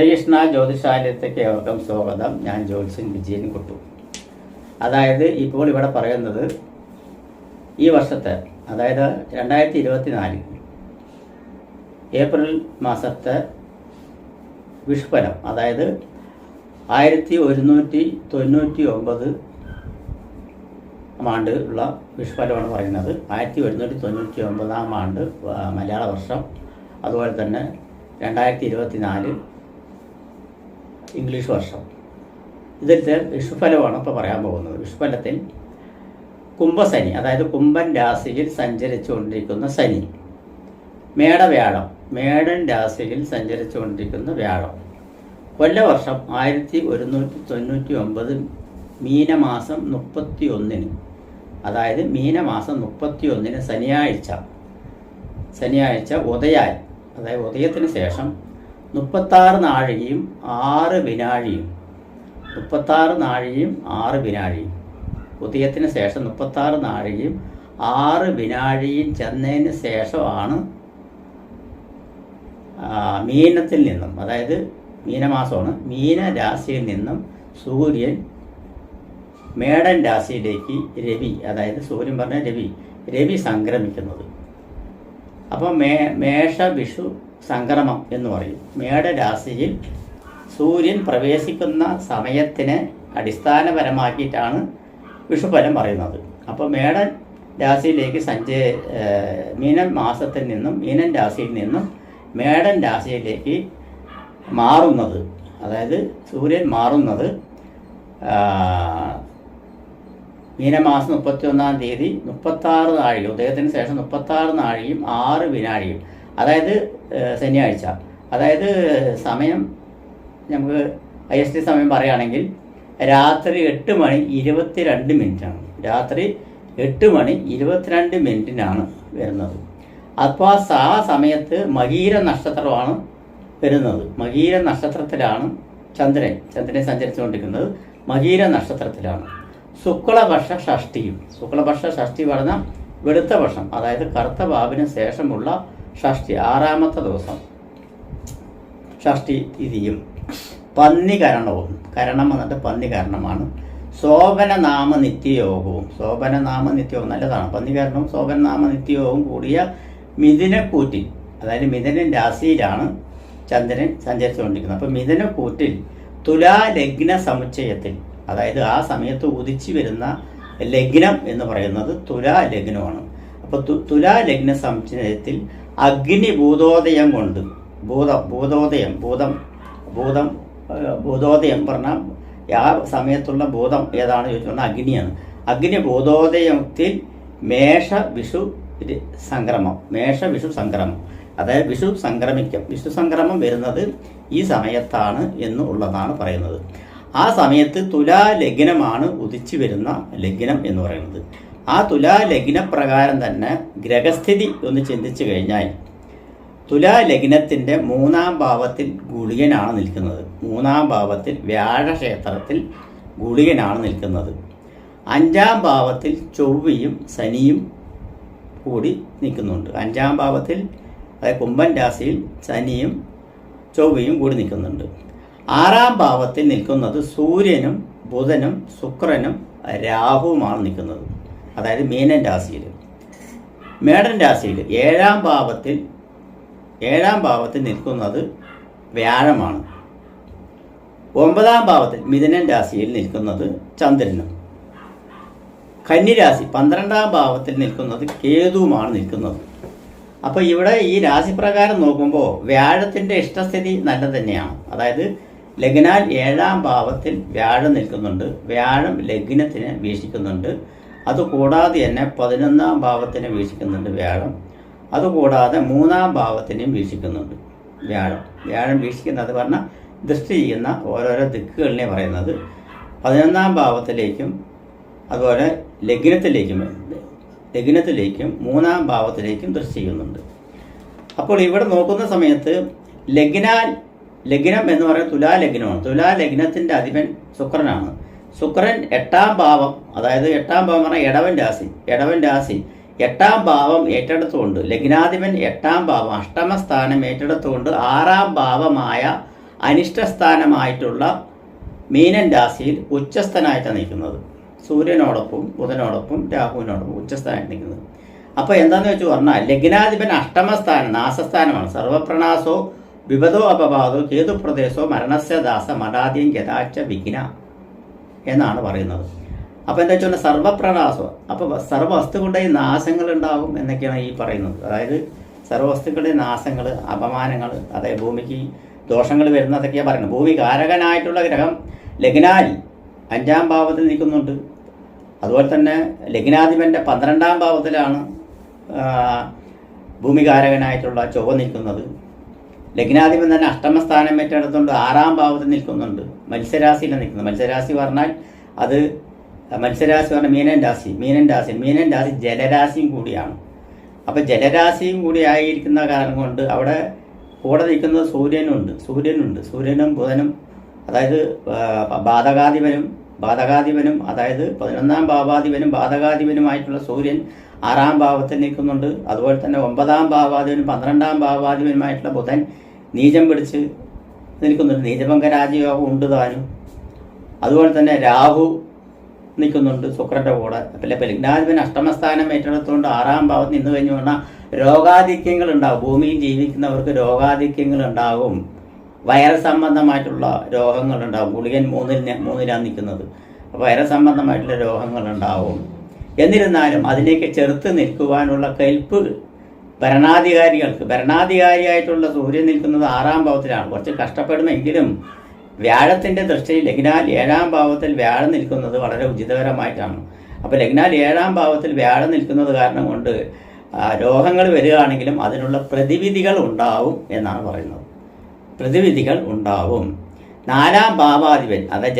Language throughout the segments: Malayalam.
ശ്രീകൃഷ്ണ ജ്യോതിഷാലയത്തേക്ക് ഏവർക്കും സ്വാഗതം. ഞാൻ ജ്യോത്സ്യൻ വിജയൻ കുട്ടു. അതായത് ഇപ്പോൾ ഇവിടെ പറയുന്നത് ഈ വർഷത്തെ, അതായത് 2024 ഏപ്രിൽ മാസത്തെ വിഷുഫലം, അതായത് 1199 ആണ്ട് ഉള്ള വിഷുഫലമാണ് പറയുന്നത്. 1199 ആണ്ട് മലയാള വർഷം, അതുപോലെ തന്നെ 2024 ഇംഗ്ലീഷ് വർഷം. ഇതിലത്തെ വിഷുഫലമാണ് ഇപ്പോൾ പറയാൻ പോകുന്നത്. വിഷുഫലത്തിൽ കുംഭശനി, അതായത് കുംഭൻ രാശിയിൽ സഞ്ചരിച്ചുകൊണ്ടിരിക്കുന്ന ശനി, മേടവ്യാഴം, മേടൻ രാശിയിൽ സഞ്ചരിച്ചുകൊണ്ടിരിക്കുന്ന വ്യാഴം, കൊല്ലവർഷം 1199 മീനമാസം 31, അതായത് മീനമാസം 31 ശനിയാഴ്ച ഉദയായി, അതായത് ഉദയത്തിന് ശേഷം 36 നാഴികയും 6 വിനാഴിയും, 36 നാഴികയും 6 വിനാഴിയും, ഉദയത്തിന് ശേഷം 36 നാഴികയും 6 വിനാഴിയും ചെന്നതിന് ശേഷമാണ് മീനത്തിൽ നിന്നും, അതായത് മീനമാസമാണ്, മീനരാശിയിൽ നിന്നും സൂര്യൻ മേടൻ രാശിയിലേക്ക് രവി, അതായത് സൂര്യൻ പറഞ്ഞ രവി സംക്രമിക്കുന്നത്. അപ്പോൾ മേഷ വിഷു സംക്രമം എന്ന് പറയും. മേടരാശിയിൽ സൂര്യൻ പ്രവേശിക്കുന്ന സമയത്തിനെ അടിസ്ഥാനപരമാക്കിയിട്ടാണ് വിഷുഫലം പറയുന്നത്. അപ്പോൾ മേടൻ രാശിയിലേക്ക് മീനൻ രാശിയിൽ നിന്നും മേടൻ രാശിയിലേക്ക് മാറുന്നത്, അതായത് സൂര്യൻ മാറുന്നത് മീനമാസം 31-ാം തീയതി 36 നാഴിക, ഉദയത്തിന് ശേഷം 36 നാഴികയും 6 വിനാഴിയും, അതായത് ശനിയാഴ്ച. അതായത് സമയം നമുക്ക് IST സമയം പറയുകയാണെങ്കിൽ രാത്രി 8:22 രാത്രി 8:22 വരുന്നത്. അപ്പോൾ ആ സമയത്ത് മകീര നക്ഷത്രമാണ് വരുന്നത്. മകീര നക്ഷത്രത്തിലാണ് ചന്ദ്രൻ സഞ്ചരിച്ചുകൊണ്ടിരിക്കുന്നത്. മകീര നക്ഷത്രത്തിലാണ്. ശുക്ലപക്ഷ ഷഷ്ടി പറഞ്ഞ വെളുത്ത പക്ഷം, അതായത് കറുത്ത ബാബിന് ശേഷമുള്ള ഷഷ്ടി, 6ാമത്തെ ദിവസം ഷഷ്ടി തിഥിയും പന്നികരണവും, കരണം വന്നിട്ട് പന്നികരണമാണ്. ശോഭനനാമ നിത്യയോഗവും നല്ലതാണ്. പന്നികരണവും ശോഭനനാമ നിത്യയോഗവും കൂടിയ മിഥുനക്കൂറ്റിൽ, അതായത് മിഥുനൻ രാശിയിലാണ് ചന്ദ്രൻ സഞ്ചരിച്ചുകൊണ്ടിരിക്കുന്നത്. അപ്പോൾ മിഥുനക്കൂറ്റിൽ തുലാ ലഗ്ന സമുച്ചയത്തിൽ, അതായത് ആ സമയത്ത് ഉദിച്ചു വരുന്ന ലഗ്നം എന്ന് പറയുന്നത് തുലാ ലഗ്നമാണ്. അപ്പോൾ തുലാ ലഗ്ന സമുച്ചയത്തിൽ അഗ്നി ഭൂതോദയം കൊണ്ട്, ഭൂതോദയം പറഞ്ഞാൽ ആ സമയത്തുള്ള ഭൂതം ഏതാണ് ചോദിച്ചാൽ അഗ്നിയാണ്. അഗ്നി ഭൂതോദയത്തിൽ മേഷ വിഷു സംക്രമം, അതായത് വിഷു സംക്രമം വരുന്നത് ഈ സമയത്താണ് എന്നുള്ളതാണ് പറയുന്നത്. ആ സമയത്ത് തുലാ ലഗ്നമാണ് ഉദിച്ചു വരുന്ന ലഗ്നം എന്ന് പറയുന്നത്. ആ തുലാ ലഗ്ന പ്രകാരം തന്നെ ഗ്രഹസ്ഥിതി ഒന്ന് ചിന്തിച്ചു കഴിഞ്ഞാൽ തുലാ ലഗ്നത്തിൻ്റെ 3-ാം ഭാവത്തിൽ ഗുളികനാണ് നിൽക്കുന്നത്. 3-ാം ഭാവത്തിൽ വ്യാഴക്ഷേത്രത്തിൽ ഗുളികനാണ് നിൽക്കുന്നത്. 5-ാം ഭാവത്തിൽ ചൊവ്വയും ശനിയും കൂടി നിൽക്കുന്നുണ്ട്. 5-ാം ഭാവത്തിൽ, അതായത് കുംഭൻ രാശിയിൽ ശനിയും ചൊവ്വയും കൂടി നിൽക്കുന്നുണ്ട്. 6-ാം ഭാവത്തിൽ നിൽക്കുന്നത് സൂര്യനും ബുധനും ശുക്രനും രാഹുവുമാണ് നിൽക്കുന്നത്, അതായത് മീനൻ രാശിയിൽ. മേടൻ രാശിയിൽ 7-ാം ഭാവത്തിൽ നിൽക്കുന്നത് വ്യാഴമാണ്. 9-ാം ഭാവത്തിൽ മിഥുനൻ രാശിയിൽ നിൽക്കുന്നത് ചന്ദ്രനും. കന്നിരാശി 12-ാം ഭാവത്തിൽ നിൽക്കുന്നത് കേതുവുമാണ് നിൽക്കുന്നത്. അപ്പോൾ ഇവിടെ ഈ രാശിപ്രകാരം നോക്കുമ്പോൾ വ്യാഴത്തിൻ്റെ ഇഷ്ടസ്ഥിതി നല്ല തന്നെയാണ്. അതായത് ലഗ്നാൽ 7-ാം ഭാവത്തിൽ വ്യാഴം നിൽക്കുന്നുണ്ട്. വ്യാഴം ലഗ്നത്തിനെ വീക്ഷിക്കുന്നുണ്ട്. അതുകൂടാതെ തന്നെ 11-ാം ഭാവത്തിനെ വീക്ഷിക്കുന്നുണ്ട് വ്യാഴം. അതുകൂടാതെ 3-ാം ഭാവത്തിനെയും വീക്ഷിക്കുന്നുണ്ട് വ്യാഴം വീക്ഷിക്കുന്നത് പറഞ്ഞാൽ ദൃഷ്ടി ചെയ്യുന്ന ഓരോരോ ദിക്കുകളിനെ പറയുന്നത് 11-ാം ഭാവത്തിലേക്കും അതുപോലെ ലഗ്നത്തിലേക്കും 3-ാം ഭാവത്തിലേക്കും ദൃഷ്ടി ചെയ്യുന്നുണ്ട്. അപ്പോൾ ഇവിടെ നോക്കുന്ന സമയത്ത് ലഗ്നം എന്ന് പറയുന്നത് തുലാ ലഗ്നമാണ്. തുലാ ലഗ്നത്തിൻ്റെ അധിപൻ ശുക്രനാണ്. ശുക്രൻ 8-ാം ഭാവം, അതായത് 8-ാം ഭാവം പറഞ്ഞാൽ ഇടവൻ രാശി 8-ാം ഭാവം ഏറ്റെടുത്തുകൊണ്ട്, ലഗ്നാധിപൻ 8-ാം ഭാവം അഷ്ടമസ്ഥാനം ഏറ്റെടുത്തുകൊണ്ട് 6-ാം ഭാവമായ അനിഷ്ടസ്ഥാനമായിട്ടുള്ള മീനൻ രാശിയിൽ ഉച്ചസ്ഥനായിട്ടാണ് നിൽക്കുന്നത്. സൂര്യനോടൊപ്പം ബുധനോടൊപ്പം രാഹുവിനോടൊപ്പം ഉച്ചസ്ഥാനത്ത് നിൽക്കുന്നത്. അപ്പോൾ എന്താണെന്ന് വെച്ച് പറഞ്ഞാൽ ലഗ്നാധിപൻ അഷ്ടമസ്ഥാനം നാശസ്ഥാനമാണ്. സർവപ്രണാസോ വിപദോ അപവാദോ കേതുപ്രദേശോ മരണസ്യ ദാസ മടാദ്യം ഗതാച്ച വിഘ്ന എന്നാണ് പറയുന്നത്. അപ്പോൾ എന്താ വെച്ചാൽ സർവപ്രണാസോ, അപ്പോൾ സർവ്വവസ്തുക്കളുടെയും നാശങ്ങൾ ഉണ്ടാകും എന്നൊക്കെയാണ് ഈ പറയുന്നത്. അതായത് സർവ്വവസ്തുക്കളുടെയും നാശങ്ങൾ, അപമാനങ്ങൾ, അതായത് ഭൂമിക്ക് ദോഷങ്ങൾ വരുന്നതൊക്കെയാണ് പറയുന്നത്. ഭൂമി കാരകനായിട്ടുള്ള ഗ്രഹം ലഗ്നാൽ 5ാം ഭാവത്തിൽ നിൽക്കുന്നുണ്ട്. അതുപോലെ തന്നെ ലഗ്നാധിപൻ്റെ 12ാം ഭാവത്തിലാണ് ഭൂമികാരകനായിട്ടുള്ള ചൊവ്വ നിൽക്കുന്നത്. ലഗ്നാധിപൻ തന്നെ അഷ്ടമസ്ഥാനം ഏറ്റെടുത്തുകൊണ്ട് 6ാം ഭാവത്തിൽ നിൽക്കുന്നുണ്ട്. മത്സ്യരാശിയിലാണ് നിൽക്കുന്നത്. മത്സ്യരാശി പറഞ്ഞാൽ അത് മത്സ്യരാശി പറഞ്ഞാൽ മീനൻ രാശി ജലരാശിയും കൂടിയാണ്. അപ്പോൾ ജലരാശിയും കൂടി ആയിരിക്കുന്ന കാരണം കൊണ്ട് അവിടെ കൂടെ നിൽക്കുന്നത് സൂര്യനും ബുധനും, അതായത് ബാധകാധിപനും അതായത് 11ാം ഭാവാധിപനും ബാധകാധിപനുമായിട്ടുള്ള സൂര്യൻ 6ാം ഭാവത്തിൽ നിൽക്കുന്നുണ്ട്. അതുപോലെ തന്നെ 9ാം ഭാവാധിപനും 12ാം ഭാവാധിപനുമായിട്ടുള്ള ബുധൻ നീചം പിടിച്ച് നിൽക്കുന്നുണ്ട്. നീചഭംഗ രാജയോഗം ഉണ്ട് താനും. അതുപോലെ തന്നെ രാഹു നിൽക്കുന്നുണ്ട് ശുക്രൻ്റെ കൂടെ. അപ്പോൾ ലഗ്നാധിപൻ അഷ്ടമസ്ഥാനം ഏറ്റെടുത്തുകൊണ്ട് 6ാം ഭാവത്തിൽ നിന്ന് കഴിഞ്ഞു പറഞ്ഞാൽ രോഗാധിക്യങ്ങൾ ഉണ്ടാകും. ഭൂമിയിൽ ജീവിക്കുന്നവർക്ക് രോഗാധിക്യങ്ങൾ ഉണ്ടാകും. വൈറസ് സംബന്ധമായിട്ടുള്ള രോഗങ്ങളുണ്ടാകും. ഗുളികൻ 3ലാണ് നിൽക്കുന്നത്. അപ്പോൾ വൈറസ് സംബന്ധമായിട്ടുള്ള രോഗങ്ങളുണ്ടാവും. എന്നിരുന്നാലും അതിലേക്ക് ചെറുത്ത് നിൽക്കുവാനുള്ള കെൽപ്പ് ഭരണാധികാരിയായിട്ടുള്ള സൂര്യൻ നിൽക്കുന്നത് 6ാം ഭാവത്തിലാണ്. കുറച്ച് കഷ്ടപ്പെടുമെങ്കിലും വ്യാഴത്തിൻ്റെ ദൃഷ്ടിയിൽ ലഗ്നാൽ 7ാം ഭാവത്തിൽ വ്യാഴം നിൽക്കുന്നത് വളരെ ഉചിതകരമായിട്ടാണ്. അപ്പോൾ ലഗ്നാൽ 7ാം ഭാവത്തിൽ വ്യാഴം നിൽക്കുന്നത് കാരണം കൊണ്ട് രോഗങ്ങൾ വരികയാണെങ്കിലും അതിനുള്ള പ്രതിവിധികൾ ഉണ്ടാവും എന്നാണ് പറയുന്നത്. പ്രതിവിധികൾ ഉണ്ടാവും. 4ാം ഭാവാധിപൻ അതായത്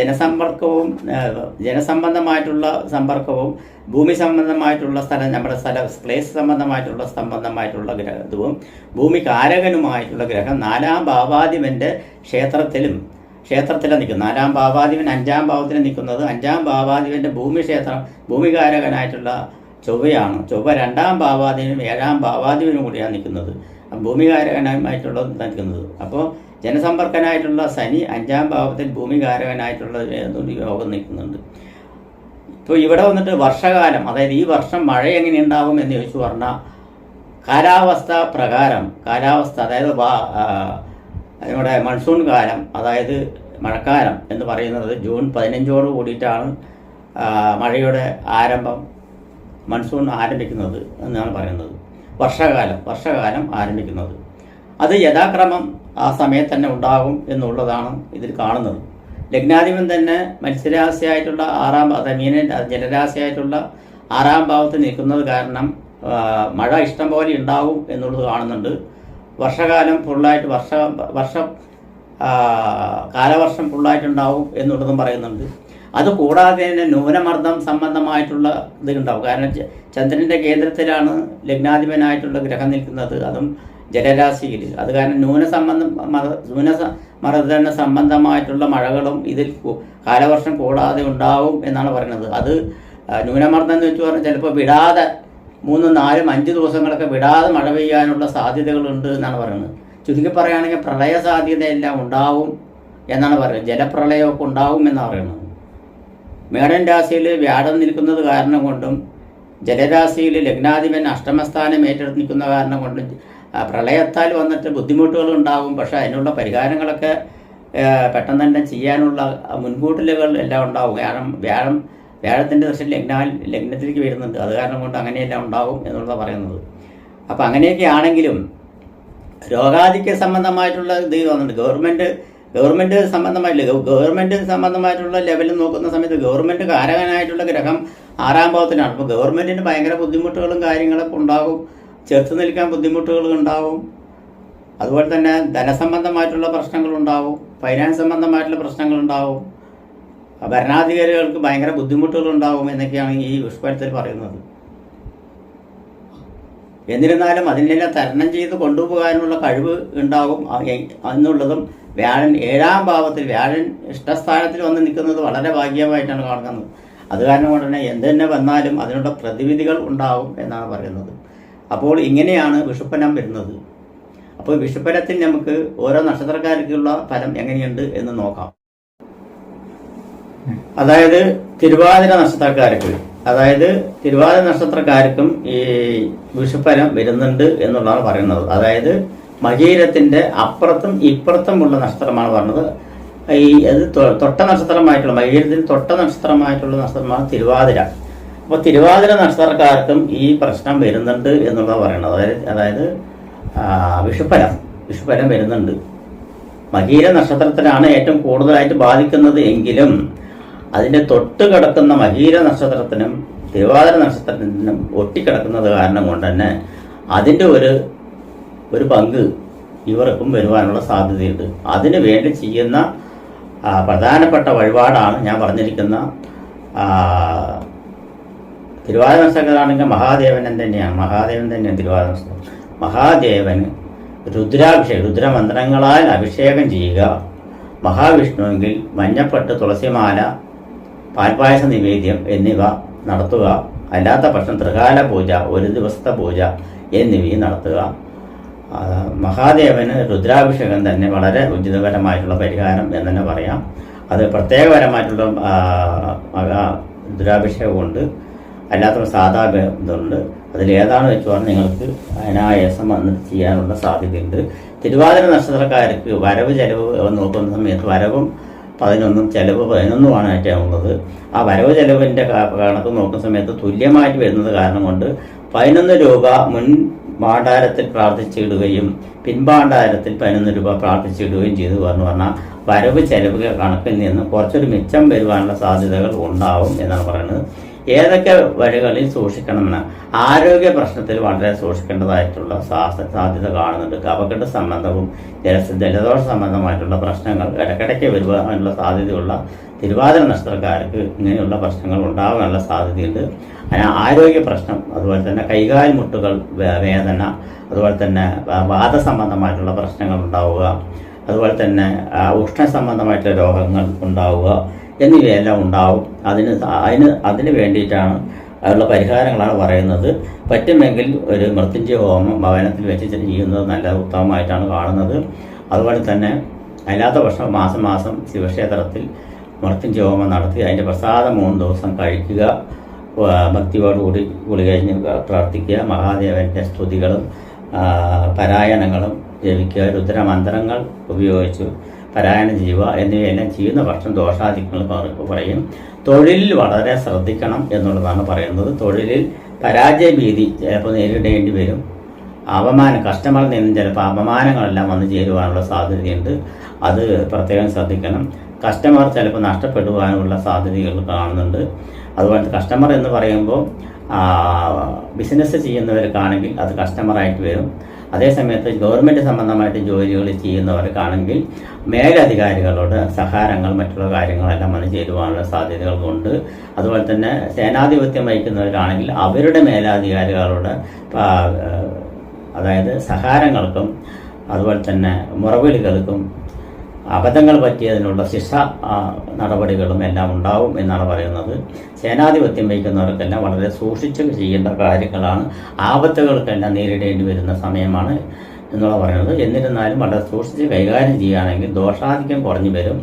ജനസംബന്ധമായിട്ടുള്ള സമ്പർക്കവും ഭൂമി സംബന്ധമായിട്ടുള്ള പ്ലേസ് സംബന്ധമായിട്ടുള്ള ഗ്രഹവും ഭൂമി കാരകനുമായിട്ടുള്ള ഗ്രഹം 4ാം ഭാവാധിപൻ്റെ ക്ഷേത്രത്തിലാണ് നിൽക്കുന്നത്. 4ാം ഭാവാധിപൻ 5ാം ഭാവത്തിൽ നിൽക്കുന്നത്. 5ാം ഭാവാധിപൻ്റെ ഭൂമികാരകനായിട്ടുള്ള ചൊവ്വയാണ്. ചൊവ്വ 2ാം ഭാവാധിപനും 7ാം ഭാവാധിപനും കൂടിയാണ് നിൽക്കുന്നത്. ഭൂമികാരകനായിട്ടുള്ള നിൽക്കുന്നത്. അപ്പോൾ ജനസമ്പർക്കനായിട്ടുള്ള ശനി 5ാം ഭാവത്തിൽ ഭൂമികാരകനായിട്ടുള്ള യോഗം നിൽക്കുന്നുണ്ട്. ഇപ്പോൾ ഇവിടെ വന്നിട്ട് വർഷകാലം, അതായത് ഈ വർഷം മഴ എങ്ങനെ ഉണ്ടാകും എന്ന് ചോദിച്ചു പറഞ്ഞാൽ കാലാവസ്ഥ അതായത് നമ്മുടെ മൺസൂൺ കാലം, അതായത് മഴക്കാലം എന്ന് പറയുന്നത് ജൂൺ 15 കൂടിയിട്ടാണ് മഴയുടെ ആരംഭം, മൺസൂൺ ആരംഭിക്കുന്നത് എന്നാണ് പറയുന്നത്. വർഷകാലം ആരംഭിക്കുന്നത് അത് യഥാക്രമം ആ സമയത്ത് തന്നെ ഉണ്ടാകും എന്നുള്ളതാണ് ഇതിൽ കാണുന്നത്. ലഗ്നാധിപൻ തന്നെ മത്സ്യരാശിയായിട്ടുള്ള 6ാം ജലരാശിയായിട്ടുട്ടുള്ള 6ാം ഭാവത്തിൽ നിൽക്കുന്നത് കാരണം മഴ ഇഷ്ടം പോലെ ഉണ്ടാവും എന്നുള്ളത് കാണുന്നുണ്ട്. വർഷകാലം ഫുള്ളായിട്ട് കാലവർഷം ഫുള്ളായിട്ടുണ്ടാവും എന്നുള്ളതും പറയുന്നുണ്ട്. അതുകൂടാതെ തന്നെ ന്യൂനമർദ്ദം സംബന്ധമായിട്ടുള്ള ഇതുണ്ടാവും. കാരണം ചന്ദ്രൻ്റെ കേന്ദ്രത്തിലാണ് ലഗ്നാധിപനായിട്ടുള്ള ഗ്രഹം നിൽക്കുന്നത്, അതും ജലരാശിയിൽ. അത് കാരണം ന്യൂനമർദ്ദന സംബന്ധമായിട്ടുള്ള മഴകളും ഇതിൽ കാലവർഷം കൂടാതെ ഉണ്ടാവും എന്നാണ് പറയുന്നത്. അത് ന്യൂനമർദ്ദം എന്ന് വെച്ച് പറഞ്ഞാൽ ചിലപ്പോൾ വിടാതെ 3, 4, 5 ദിവസങ്ങളൊക്കെ വിടാതെ മഴ പെയ്യാനുള്ള സാധ്യതകളുണ്ട് എന്നാണ് പറയുന്നത്. ചുരുക്കി പറയുകയാണെങ്കിൽ പ്രളയ സാധ്യതയെല്ലാം ഉണ്ടാവും എന്നാണ് പറയുന്നത്. ജലപ്രളയമൊക്കെ ഉണ്ടാവും എന്നാണ് പറയുന്നത്. മേടൻ രാശിയിൽ വ്യാഴം നിൽക്കുന്നത് കാരണം കൊണ്ടും ജലരാശിയിൽ ലഗ്നാധിപൻ അഷ്ടമസ്ഥാനം ഏറ്റെടുത്ത് നിൽക്കുന്ന കാരണം കൊണ്ടും പ്രളയത്താൽ വന്നിട്ട് ബുദ്ധിമുട്ടുകൾ ഉണ്ടാകും. പക്ഷേ അതിനുള്ള പരിഹാരങ്ങളൊക്കെ പെട്ടെന്ന് തന്നെ ചെയ്യാനുള്ള മുൻകൂട്ടലുകൾ എല്ലാം ഉണ്ടാവും. കാരണം വ്യാഴത്തിൻ്റെ ദൃശ്യം ലഗ്നത്തിലേക്ക് വരുന്നുണ്ട്. അത് കാരണം കൊണ്ട് അങ്ങനെയെല്ലാം ഉണ്ടാവും എന്നുള്ളതാണ് പറയുന്നത്. അപ്പോൾ അങ്ങനെയൊക്കെ ആണെങ്കിലും രോഗാധിക്യ സംബന്ധമായിട്ടുള്ള ഇത് വന്നിട്ടുണ്ട്. ഗവൺമെൻറ് സംബന്ധമായിട്ടുള്ള ലെവലിൽ നോക്കുന്ന സമയത്ത് ഗവൺമെൻറ് കാരകനായിട്ടുള്ള ഗ്രഹം 6ാം ഭാവത്തിലാണ്. അപ്പോൾ ഗവൺമെൻറ്റിന് ഭയങ്കര ബുദ്ധിമുട്ടുകളും കാര്യങ്ങളൊക്കെ ഉണ്ടാകും. ചെറുത്ത് നിൽക്കാൻ ബുദ്ധിമുട്ടുകൾ ഉണ്ടാവും. അതുപോലെ തന്നെ ധനസംബന്ധമായിട്ടുള്ള പ്രശ്നങ്ങളുണ്ടാവും. ഫൈനാൻസ് സംബന്ധമായിട്ടുള്ള പ്രശ്നങ്ങളുണ്ടാവും. ഭരണാധികാരികൾക്ക് ഭയങ്കര ബുദ്ധിമുട്ടുകളുണ്ടാവും എന്നൊക്കെയാണ് ഈ വിഷുഫലത്തിൽ പറയുന്നത്. എന്നിരുന്നാലും അതിനെല്ലാം തരണം ചെയ്ത് കൊണ്ടുപോകാനുള്ള കഴിവ് ഉണ്ടാകും എന്നുള്ളതും വ്യാഴൻ 7ാം ഭാവത്തിൽ വ്യാഴൻ ഇഷ്ടസ്ഥാനത്തിൽ വന്ന് നിൽക്കുന്നത് വളരെ ഭാഗ്യമായിട്ടാണ് കാണുന്നത്. അത് കാരണം കൊണ്ട് തന്നെ എന്തുതന്നെ വന്നാലും അതിനുള്ള പ്രതിവിധികൾ ഉണ്ടാവും എന്നാണ് പറയുന്നത്. അപ്പോൾ ഇങ്ങനെയാണ് വിഷുഫലം വരുന്നത്. അപ്പോൾ വിഷുഫലത്തിൽ നമുക്ക് ഓരോ നക്ഷത്രക്കാർക്കുള്ള ഫലം എങ്ങനെയുണ്ട് എന്ന് നോക്കാം. അതായത് തിരുവാതിര നക്ഷത്രക്കാർക്കും ഈ വിഷുഫലം വരുന്നുണ്ട് എന്നുള്ളതാണ് പറയുന്നത്. അതായത് മകീരത്തിന്റെ അപ്പുറത്തും ഇപ്പുറത്തുമുള്ള നക്ഷത്രമാണ് പറഞ്ഞത്. അത് തൊട്ട നക്ഷത്രമായിട്ടുള്ള മകീരത്തിന് തൊട്ട നക്ഷത്രമാണ് തിരുവാതിര. അപ്പോൾ തിരുവാതിര നക്ഷത്രക്കാർക്കും ഈ പ്രശ്നം വരുന്നുണ്ട് എന്നുള്ളതാണ് പറയുന്നത്. അതായത് വിഷുഫലം വരുന്നുണ്ട്. മകീര നക്ഷത്രത്തിലാണ് ഏറ്റവും കൂടുതലായിട്ട് ബാധിക്കുന്നത് എങ്കിലും അതിന്റെ തൊട്ട് കിടക്കുന്ന മകീര നക്ഷത്രത്തിനും തിരുവാതിര നക്ഷത്രത്തിനും ഒട്ടിക്കിടക്കുന്നത് കാരണം കൊണ്ട് തന്നെ അതിന്റെ ഒരു പങ്ക് ഇവർക്കും വരുവാനുള്ള സാധ്യതയുണ്ട്. അതിനു വേണ്ടി ചെയ്യുന്ന പ്രധാനപ്പെട്ട വഴിപാടാണ് ഞാൻ പറഞ്ഞിരിക്കുന്ന തിരുവാതിര നക്ഷത്രമാണെങ്കിൽ മഹാദേവൻ തന്നെയാണ് തിരുവാതിര നക്ഷത്രം. മഹാദേവന് രുദ്രമന്ത്രങ്ങളാൽ അഭിഷേകം ചെയ്യുക. മഹാവിഷ്ണുവെങ്കിൽ മഞ്ഞപ്പട്ട്, തുളസിമാല, പാൽപായസ നിവേദ്യം എന്നിവ നടത്തുക. അല്ലാത്ത പക്ഷം ത്രികാല പൂജ, ഒരു ദിവസത്തെ പൂജ എന്നിവയും നടത്തുക. മഹാദേവന് രുദ്രാഭിഷേകം തന്നെ വളരെ ഉചിതപരമായിട്ടുള്ള പരിഹാരം എന്ന് തന്നെ പറയാം. അത് പ്രത്യേകപരമായിട്ടുള്ള രുദ്രാഭിഷേകമുണ്ട്, അല്ലാത്ത സാധാ ഇതുണ്ട്. അതിലേതാണെന്ന് വെച്ച് പറഞ്ഞാൽ നിങ്ങൾക്ക് അനായാസം വന്നിട്ട് ചെയ്യാനുള്ള സാധ്യതയുണ്ട്. തിരുവാതിര നക്ഷത്രക്കാർക്ക് വരവ് ചെലവ് നോക്കുന്ന സമയത്ത് വരവും 11 ചെലവ് 11 ഏറ്റവും ആ വരവ് ചെലവിൻ്റെ കണക്ക് നോക്കുന്ന സമയത്ത് തുല്യമായിട്ട് വരുന്നത് കാരണം കൊണ്ട് 11 രൂപ മുൻ ഭാണ്ഡാരത്തിൽ പ്രാർത്ഥിച്ചിടുകയും പിൻഭാണ്ഡാരത്തിൽ 11 രൂപ പ്രാർത്ഥിച്ചിടുകയും ചെയ്തു പറഞ്ഞാൽ വരവ് ചെലവ് കണക്കിൽ നിന്ന് കുറച്ചൊരു മിച്ചം വരുവാനുള്ള സാധ്യതകൾ ഉണ്ടാവും എന്നാണ് പറയുന്നത്. ഏതൊക്കെ വഴികളിൽ സൂക്ഷിക്കണമെന്ന് ആരോഗ്യ പ്രശ്നത്തിൽ വളരെ സൂക്ഷിക്കേണ്ടതായിട്ടുള്ള സാധ്യത കാണുന്നുണ്ട്. കഫക്കെട്ട് സംബന്ധവും ജലദോഷ സംബന്ധമായിട്ടുള്ള പ്രശ്നങ്ങൾ ഇടയ്ക്കിടയ്ക്ക് വരുവാനുള്ള സാധ്യതയുള്ള തിരുവാതിര നക്ഷത്രക്കാർക്ക് ഇങ്ങനെയുള്ള പ്രശ്നങ്ങൾ ഉണ്ടാകാനുള്ള സാധ്യതയുണ്ട്. ആരോഗ്യ പ്രശ്നം, അതുപോലെ തന്നെ കൈകാൽ മുട്ടുകൾ വേദന, അതുപോലെ തന്നെ വാദസംബന്ധമായിട്ടുള്ള പ്രശ്നങ്ങൾ ഉണ്ടാവുക, അതുപോലെ തന്നെ ഉഷ്ണ സംബന്ധമായിട്ടുള്ള രോഗങ്ങൾ ഉണ്ടാവുക എന്നിവയെല്ലാം ഉണ്ടാവും. അതിന് വേണ്ടിയിട്ടാണ് ഉള്ള പരിഹാരങ്ങളാണ് പറയുന്നത്. പറ്റുമെങ്കിൽ ഒരു മൃത്യുഞ്ജയ ഹോമം ഭവനത്തിൽ വെച്ച് ചെയ്യുന്നത് നല്ല ഉത്തമമായിട്ടാണ് കാണുന്നത്. അതുപോലെ തന്നെ അല്ലാത്ത പക്ഷം മാസം ശിവക്ഷേത്രത്തിൽ മൃത്യുഞ്ജയ ഹോമം നടത്തി അതിൻ്റെ പ്രസാദം 3 ദിവസം കഴിക്കുക. ഭക്തിയോടുകൂടി കുളി കഴിഞ്ഞ് പ്രാർത്ഥിക്കുക. മഹാദേവൻ്റെ സ്തുതികളും പാരായണങ്ങളും ജപിക്കുക. രുദ്രമന്ത്രങ്ങൾ ഉപയോഗിച്ച് പാരായണം ചെയ്യുക എന്നിവയെല്ലാം ചെയ്യുന്ന പക്ഷം ദോഷാധിക്യങ്ങൾ പറയും. തൊഴിലിൽ വളരെ ശ്രദ്ധിക്കണം എന്നുള്ളതാണ് പറയുന്നത്. തൊഴിലിൽ പരാജയ ഭീതി ചിലപ്പോൾ നേരിടേണ്ടി വരും. കസ്റ്റമറിൽ നിന്നും ചിലപ്പോൾ അപമാനങ്ങളെല്ലാം വന്നു ചേരുവാനുള്ള സാധ്യതയുണ്ട്. അത് പ്രത്യേകം ശ്രദ്ധിക്കണം. കസ്റ്റമർ ചിലപ്പോൾ നഷ്ടപ്പെടുവാനുള്ള സാധ്യതകൾ കാണുന്നുണ്ട്. അതുപോലെ കസ്റ്റമർ എന്ന് പറയുമ്പോൾ ബിസിനസ് ചെയ്യുന്നവർക്കാണെങ്കിൽ അത് കസ്റ്റമറായിട്ട് വരും. അതേസമയത്ത് ഗവൺമെൻറ് സംബന്ധമായിട്ട് ജോലികൾ ചെയ്യുന്നവർക്കാണെങ്കിൽ മേലധികാരികളോട് സഹാരങ്ങൾ മറ്റുള്ള കാര്യങ്ങളെല്ലാം വന്നു ചേരുവാനുള്ള സാധ്യതകളുണ്ട്. അതുപോലെ തന്നെ സേനാധിപത്യം വഹിക്കുന്നവരാണെങ്കിൽ അവരുടെ മേലധികാരികളോട് അതായത് സഹാരങ്ങൾക്കും അതുപോലെ തന്നെ മുറവിളികൾക്കും അബദ്ധങ്ങൾ പറ്റിയതിനുള്ള ശിക്ഷ നടപടികളും എല്ലാം ഉണ്ടാവും എന്നാണ് പറയുന്നത്. സേനാധിപത്യം വഹിക്കുന്നവർക്കെല്ലാം വളരെ സൂക്ഷിച്ച് ചെയ്യേണ്ട കാര്യങ്ങളാണ്. ആപത്തുകൾക്കെല്ലാം നേരിടേണ്ടി വരുന്ന സമയമാണ് എന്നുള്ള പറയുന്നത്. എന്നിരുന്നാലും വളരെ സൂക്ഷിച്ച് കൈകാര്യം ചെയ്യുകയാണെങ്കിൽ ദോഷാധിക്യം കുറഞ്ഞു വരും.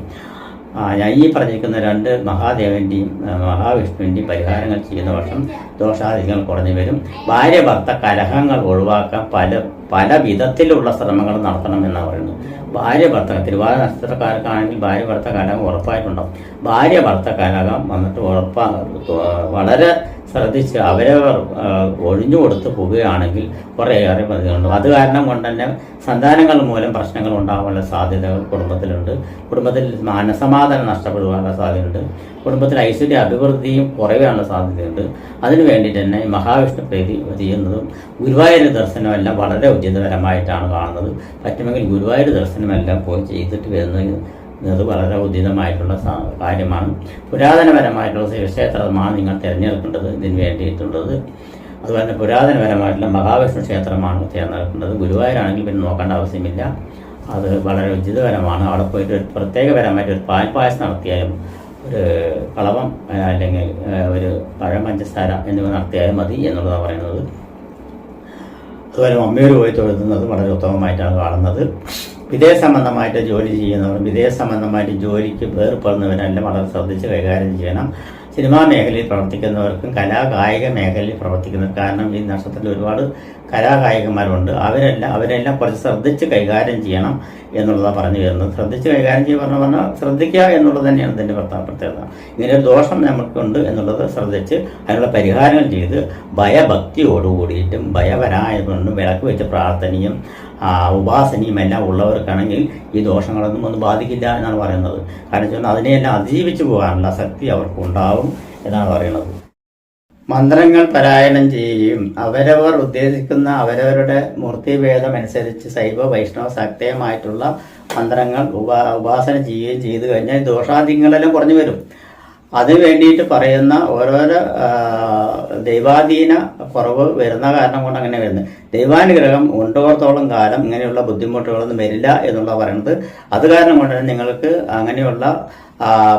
ഞാൻ ഈ പറഞ്ഞിരിക്കുന്ന 2 മഹാദേവൻ്റെയും മഹാവിഷ്ണുവിൻ്റെയും പരിഹാരങ്ങൾ ചെയ്യുന്ന വർഷം ദോഷാധിക്യങ്ങൾ കുറഞ്ഞു വരും. ഭാര്യ ഭർത്ത കലഹങ്ങൾ ഒഴിവാക്കാൻ പല വിധത്തിലുള്ള ശ്രമങ്ങൾ നടത്തണം എന്നാണ് പറയുന്നത്. ഭാര്യ ഭർത്ത തിരുവാതിര നക്ഷത്രക്കാർക്കാണെങ്കിൽ ഭാര്യ ഭർത്ത കലഹം ഉറപ്പായിട്ടുണ്ടാവും. ഭാര്യ ഭർത്ത കലഹം വന്നിട്ട് വളരെ ശ്രദ്ധിച്ച് അവരവർ ഒഴിഞ്ഞു കൊടുത്ത് പോവുകയാണെങ്കിൽ കുറേയേറെ പ്രതികളുണ്ട്. അത് കാരണം കൊണ്ട് തന്നെ സന്താനങ്ങൾ മൂലം പ്രശ്നങ്ങൾ ഉണ്ടാകാനുള്ള സാധ്യതകൾ കുടുംബത്തിലുണ്ട്. കുടുംബത്തിൽ മനസമാധാനം നഷ്ടപ്പെടുവാനുള്ള സാധ്യതയുണ്ട്. കുടുംബത്തിൽ ഐശ്വര്യ അഭിവൃദ്ധിയും കുറയാനുള്ള സാധ്യതയുണ്ട്. അതിനു വേണ്ടി തന്നെ മഹാവിഷ്ണു പ്രീതി ചെയ്യുന്നതും ഗുരുവായൂർ ദർശനമെല്ലാം വളരെ ഉചിതപരമായിട്ടാണ് കാണുന്നത്. പറ്റുമെങ്കിൽ ഗുരുവായൂർ ദർശനമെല്ലാം പോയി ചെയ്തിട്ട് വരുന്നത് വളരെ ഉചിതമായിട്ടുള്ള കാര്യമാണ്. പുരാതനപരമായിട്ടുള്ള ശിവക്ഷേത്രമാണ് നിങ്ങൾ തിരഞ്ഞെടുക്കേണ്ടത് ഇതിന് വേണ്ടിയിട്ടുള്ളത്. അതുപോലെ തന്നെ പുരാതനപരമായിട്ടുള്ള മഹാവിഷ്ണു ക്ഷേത്രമാണ് തിരഞ്ഞെടുക്കേണ്ടത്. ഗുരുവായൂരാണെങ്കിൽ പിന്നെ നോക്കേണ്ട ആവശ്യമില്ല. അത് വളരെ ഉചിതപരമാണ്. അവിടെ പോയിട്ട് ഒരു പ്രത്യേകപരമായിട്ട് ഒരു പാൽപ്പായസം നടത്തിയാലും ഒരു കളവം അല്ലെങ്കിൽ ഒരു പഴം പഞ്ചസാര എന്നിവ നടത്തിയാലും മതി എന്നുള്ളതാണ് പറയുന്നത്. അതുപോലെ മമ്മിയോട് പോയി തൊഴുന്നത് വളരെ ഉത്തമമായിട്ടാണ് കാണുന്നത്. വിദേശ സംബന്ധമായിട്ട് ജോലി ചെയ്യുന്നവരും വിദേശ സംബന്ധമായിട്ട് ജോലിക്ക് വേർപ്പെടുന്നവരെല്ലാം വളരെ ശ്രദ്ധിച്ച് കൈകാര്യം ചെയ്യണം. സിനിമാ മേഖലയിൽ പ്രവർത്തിക്കുന്നവർക്കും കായിക മേഖലയിൽ പ്രവർത്തിക്കുന്നവർ, കാരണം ഈ നക്ഷത്രത്തിൽ ഒരുപാട് കലാകായികന്മാരുണ്ട്, അവരെല്ലാം കുറച്ച് ശ്രദ്ധിച്ച് കൈകാര്യം ചെയ്യണം എന്നുള്ളതാണ് പറഞ്ഞു വരുന്നത്. ശ്രദ്ധിച്ച് കൈകാര്യം ചെയ്യുക പറഞ്ഞാൽ ശ്രദ്ധിക്കുക എന്നുള്ളത് തന്നെയാണ് ഇതിൻ്റെ പ്രത്യേകത. ഇങ്ങനെ ഒരു ദോഷം നമുക്കുണ്ട് എന്നുള്ളത് ശ്രദ്ധിച്ച് അതിനുള്ള പരിഹാരങ്ങൾ ചെയ്ത് ഭയഭക്തിയോടുകൂടിയിട്ടും ഭയപരായതുകൊണ്ടും വിളക്ക് വെച്ച് പ്രാർത്ഥനയും ഉപാസനയും എല്ലാം ഉള്ളവർക്കാണെങ്കിൽ ഈ ദോഷങ്ങളൊന്നും ഒന്നും ബാധിക്കില്ല എന്നാണ് പറയുന്നത്. കാരണം വെച്ചാൽ അതിനെയെല്ലാം അതിജീവിച്ചു പോകാനുള്ള ശക്തി അവർക്കുണ്ടാവും എന്നാണ് പറയുന്നത്. മന്ത്രങ്ങൾ പാരായണം ചെയ്യുകയും അവരവർ ഉദ്ദേശിക്കുന്ന അവരവരുടെ മൂർത്തിഭേദം അനുസരിച്ച് ശൈവ വൈഷ്ണവ ശക്തമായിട്ടുള്ള മന്ത്രങ്ങൾ ഉപാസന ചെയ്യുകയും ചെയ്തു കഴിഞ്ഞാൽ ദോഷാദിങ്ങളെല്ലാം കുറഞ്ഞു വരും. അതിനു വേണ്ടിയിട്ട് പറയുന്ന ഓരോരോ ദൈവാധീന കുറവ് വരുന്ന കാരണം കൊണ്ട് അങ്ങനെ വരുന്നത്. ദൈവാനുഗ്രഹം ഉണ്ടോടത്തോളം കാലം ഇങ്ങനെയുള്ള ബുദ്ധിമുട്ടുകളൊന്നും വരില്ല എന്നുള്ള പറയുന്നത്. അത് കാരണം കൊണ്ട് തന്നെ നിങ്ങൾക്ക് അങ്ങനെയുള്ള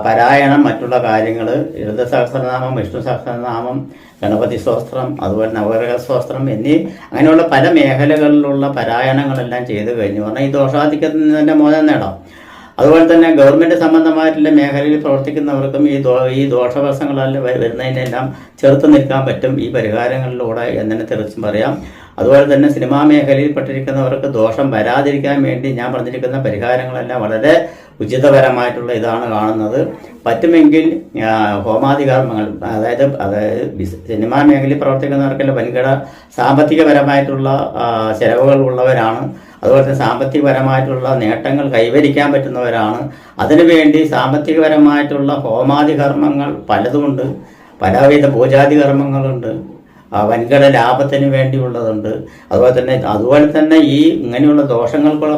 പാരായണം, മറ്റുള്ള കാര്യങ്ങൾ, ലളിത സഹസ്രനാമം, വിഷ്ണു സഹസ്രനാമം, ഗണപതി സ്തോത്രം, അതുപോലെ നവഗ്രഹ സ്തോത്രം എന്നീ അങ്ങനെയുള്ള പല മേഖലകളിലുള്ള പാരായണങ്ങളെല്ലാം ചെയ്തു കഴിഞ്ഞു പറഞ്ഞാൽ ഈ ദോഷാധിക്യത്തിൽ നിന്ന് തന്നെ മോചനം നേടാം. അതുപോലെ തന്നെ ഗവൺമെൻറ് സംബന്ധമായിട്ടുള്ള മേഖലയിൽ പ്രവർത്തിക്കുന്നവർക്കും ഈ ദോഷവശങ്ങളെല്ലാം വരുന്നതിനെല്ലാം ചെറുത്ത് നിൽക്കാൻ പറ്റും ഈ പരിഹാരങ്ങളിലൂടെ എന്നെ തീർച്ചയായും പറയാം. അതുപോലെ തന്നെ സിനിമാ മേഖലയിൽ പെട്ടിരിക്കുന്നവർക്ക് ദോഷം വരാതിരിക്കാൻ വേണ്ടി ഞാൻ പറഞ്ഞിരിക്കുന്ന പരിഹാരങ്ങളെല്ലാം വളരെ ഉചിതപരമായിട്ടുള്ള ഇതാണ് കാണുന്നത്. പറ്റുമെങ്കിൽ ഹോമാദി കർമ്മങ്ങൾ, അതായത് സിനിമാ മേഖലയിൽ പ്രവർത്തിക്കുന്നവർക്കെല്ലാം വൻകിട സാമ്പത്തികപരമായിട്ടുള്ള ചെലവുകൾ ഉള്ളവരാണ്. അതുപോലെ തന്നെ സാമ്പത്തികപരമായിട്ടുള്ള നേട്ടങ്ങൾ കൈവരിക്കാൻ പറ്റുന്നവരാണ്. അതിനുവേണ്ടി സാമ്പത്തികപരമായിട്ടുള്ള ഹോമാദി കർമ്മങ്ങൾ പലതുമുണ്ട്, പലവിധ പൂജാതി കർമ്മങ്ങളുണ്ട്, വൻകിട ലാഭത്തിന് വേണ്ടിയുള്ളതുണ്ട്. അതുപോലെ തന്നെ ഈ ഇങ്ങനെയുള്ള ദോഷങ്ങൾക്കുള്ള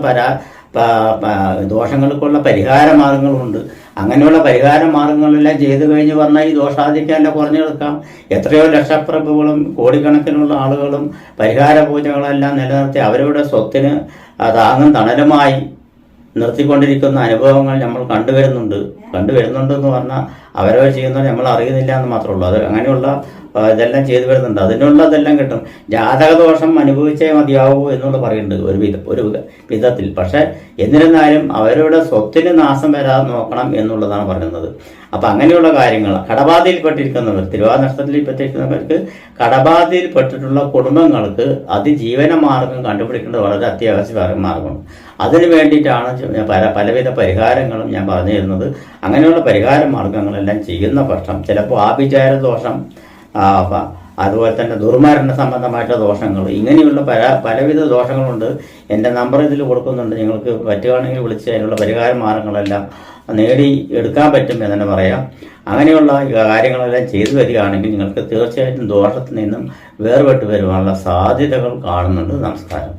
പരിഹാര മാർഗങ്ങളുണ്ട്. അങ്ങനെയുള്ള പരിഹാര മാർഗങ്ങളെല്ലാം ചെയ്തു കഴിഞ്ഞ് പറഞ്ഞാൽ ഈ ദോഷാധിക്യമെല്ലാം കുറഞ്ഞെടുക്കാം. എത്രയോ ലക്ഷപ്രഭുകളും കോടിക്കണക്കിനുള്ള ആളുകളും പരിഹാര പൂജകളെല്ലാം നിലനിർത്തി അവരുടെ സ്വത്തിന് താങ്ങും തണലുമായി നിർത്തിക്കൊണ്ടിരിക്കുന്ന അനുഭവങ്ങൾ നമ്മൾ കണ്ടുവരുന്നുണ്ടെന്ന് പറഞ്ഞാൽ അവരവർ ചെയ്യുന്നത് നമ്മൾ അറിയുന്നില്ല എന്ന് മാത്രമേ ഉള്ളൂ. അത് അങ്ങനെയുള്ള ഇതെല്ലാം ചെയ്തു വരുന്നുണ്ട്. അതിനുള്ളതെല്ലാം കിട്ടും. ജാതകദോഷം അനുഭവിച്ചേ മതിയാവൂ എന്നുള്ള പറയുന്നുണ്ട് ഒരു വിധത്തിൽ. പക്ഷെ എന്നിരുന്നാലും അവരുടെ സ്വത്തിന് നാശം വരാതെ നോക്കണം എന്നുള്ളതാണ് പറയുന്നത്. അപ്പം അങ്ങനെയുള്ള കാര്യങ്ങൾ കടബാധയിൽപ്പെട്ടിരിക്കുന്നവർ, തിരുവാതിര നക്ഷത്രത്തിൽപ്പെട്ടിരിക്കുന്നവർക്ക് കടബാധയിൽപ്പെട്ടിട്ടുള്ള കുടുംബങ്ങൾക്ക് അതിജീവന മാർഗം കണ്ടുപിടിക്കേണ്ടത് വളരെ അത്യാവശ്യ മാർഗമാണ്. അതിനു വേണ്ടിയിട്ടാണ് പലവിധ പരിഹാരങ്ങളും ഞാൻ പറഞ്ഞു തരുന്നത്. അങ്ങനെയുള്ള പരിഹാര മാർഗങ്ങളെല്ലാം ചെയ്യുന്ന പക്ഷം ചിലപ്പോൾ ആഭിചാര ദോഷം, അതുപോലെ തന്നെ ദുർമരണ സംബന്ധമായിട്ടുള്ള ദോഷങ്ങൾ, ഇങ്ങനെയുള്ള പലവിധ ദോഷങ്ങളുണ്ട്. എൻ്റെ നമ്പർ ഇതിൽ കൊടുക്കുന്നുണ്ട്. നിങ്ങൾക്ക് പറ്റുകയാണെങ്കിൽ വിളിച്ച് അതിനുള്ള പരിഹാര മാർഗങ്ങളെല്ലാം നേടി എടുക്കാൻ പറ്റും എന്ന് തന്നെ പറയാം. അങ്ങനെയുള്ള കാര്യങ്ങളെല്ലാം ചെയ്തു വരികയാണെങ്കിൽ നിങ്ങൾക്ക് തീർച്ചയായിട്ടും ദോഷത്തിൽ നിന്നും വേർപെട്ട് വരുവാനുള്ള സാധ്യതകൾ കാണുന്നുണ്ട്. നമസ്കാരം.